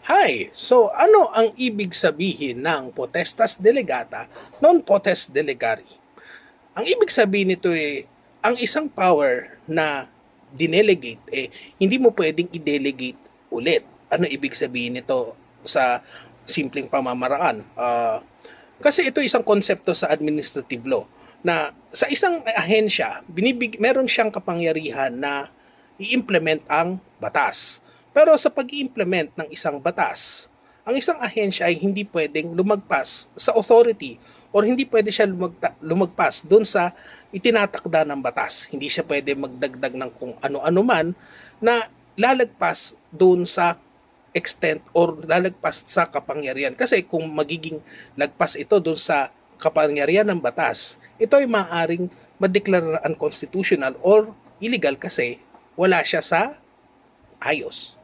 Hi! So ano ang ibig sabihin ng potestas delegata, non potest delegari? Ang ibig sabihin nito ang isang power na dinelegate, hindi mo pwedeng i-delegate ulit. Ano ibig sabihin nito sa simpleng pamamaraan? Kasi ito isang konsepto sa administrative law na sa isang ahensya, meron siyang kapangyarihan na i-implement ang batas. Pero sa pag-i-implement ng isang batas, ang isang ahensya ay hindi pwedeng lumagpas sa authority or hindi pwede siya lumagpas doon sa itinatakda ng batas. Hindi siya pwede magdagdag ng kung ano-ano man na lalagpas doon sa extent or lalagpas sa kapangyarihan. Kasi kung magiging lagpas ito doon sa kapangyarihan ng batas, ito ay maaaring madeklara unconstitutional or illegal kasi wala siya sa ayos.